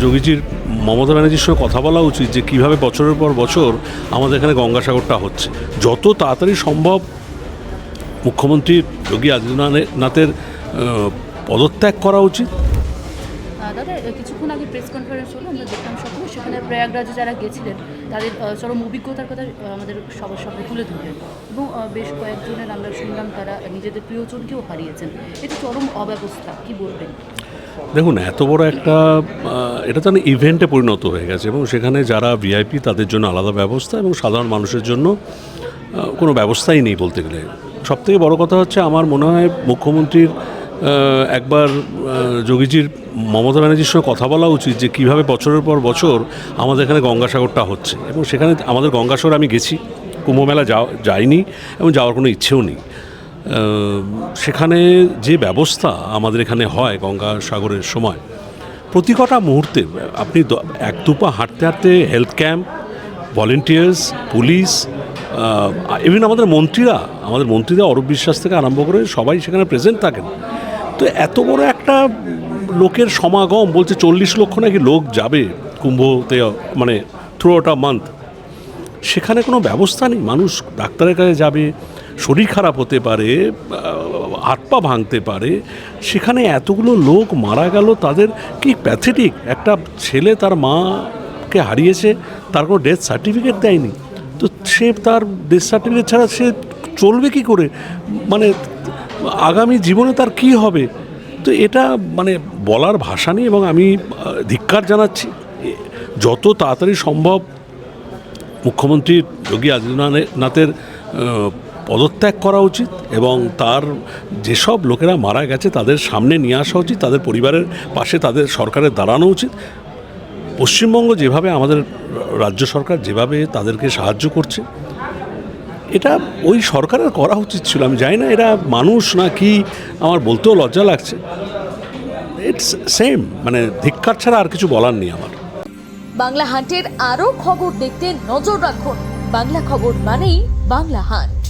যোগীজির মমতা ব্যানার্জির সঙ্গে কথা বলা উচিত যে কীভাবে বছরের পর বছর আমাদের এখানে গঙ্গাসাগরটা হচ্ছে। যত তাড়াতাড়ি সম্ভব মুখ্যমন্ত্রী যোগী আদিত্যনাথের পদত্যাগ করা উচিত। দাদা, কিছুক্ষণ আগে প্রেস কনফারেন্স হলো, আমরা দেখলাম সকলে, সেখানে প্রয়াগরাজে যারা গেছিলেন তাদের চরম অভিজ্ঞতার কথা আমাদের সবার সামনে তুলে ধরলেন এবং বেশ কয়েকজনের আমরা শুনলাম তারা নিজেদের প্রিয়জনকেও হারিয়েছেন। এটা চরম অব্যবস্থা, কি বলবেন? দেখুন, এত বড় একটা এটা তো ইভেন্টে পরিণত হয়ে গেছে এবং সেখানে যারা ভিআইপি তাদের জন্য আলাদা ব্যবস্থা এবং সাধারণ মানুষের জন্য কোনো ব্যবস্থাই নেই বলতে গেলে। সবথেকে বড় কথা হচ্ছে আমার মনে হয় মুখ্যমন্ত্রীর একবার যোগীজির মমতা ব্যানার্জির সঙ্গে কথা বলা উচিত যে কীভাবে বছরের পর বছর আমাদের এখানে গঙ্গাসাগরটা হচ্ছে এবং সেখানে আমাদের গঙ্গাসাগর আমি গেছি, কুম্ভমেলা যাইনি এবং যাওয়ার কোনো ইচ্ছেও নেই। সেখানে যে ব্যবস্থা আমাদের এখানে হয় গঙ্গাসাগরের সময়, প্রতি কটা মুহূর্তে আপনি এক দুপা হাঁটতে হাঁটতে health camp, volunteers, police, even আমাদের মন্ত্রীরা অরূপ বিশ্বাস থেকে আরম্ভ করে সবাই সেখানে প্রেজেন্ট থাকেন। তো এত বড় একটা লোকের সমাগম, বলছে 40 লক্ষ নাকি লোক যাবে কুম্ভতে, মানে থ্রু আউট আ মান্থ, সেখানে কোনো ব্যবস্থা নেই। মানুষ ডাক্তারের কাছে যাবে, শরীর খারাপ হতে পারে, হাত পা ভাঙতে পারে, সেখানে এতগুলো লোক মারা গেল। তাদের কি প্যাথেটিক, একটা ছেলে তার মাকে হারিয়েছে, তার কোনো ডেথ সার্টিফিকেট দেয়নি, তো সে তার ডেথ সার্টিফিকেট ছাড়া সে চলবে কি করে, মানে আগামী জীবনে তার কি হবে? তো এটা মানে বলার ভাষা নেই এবং আমি ধিক্কার জানাচ্ছি। যত তাড়াতাড়ি সম্ভব মুখ্যমন্ত্রী যোগী আদিত্যনাথের পদত্যাগ করা উচিত এবং তার যেসব লোকেরা মারা গেছে তাদের সামনে নিয়ে আসা উচিত, তাদের পরিবারের পাশে তাদের সরকারের দাঁড়ানো উচিত। পশ্চিমবঙ্গ যেভাবে, আমাদের রাজ্য সরকার যেভাবে তাদেরকে সাহায্য করছে, এটা ওই সরকারের করা উচিত ছিল। আমি জানি না এরা মানুষ না কি, আমার বলতেও লজ্জা লাগছে। ইটস সেম, মানে ধিক্কার ছাড়া আর কিছু বলার নেই আমার। বাংলা হান্টের আরও খবর দেখতে নজর রাখুন। বাংলা খবর মানেই বাংলা হান্ট।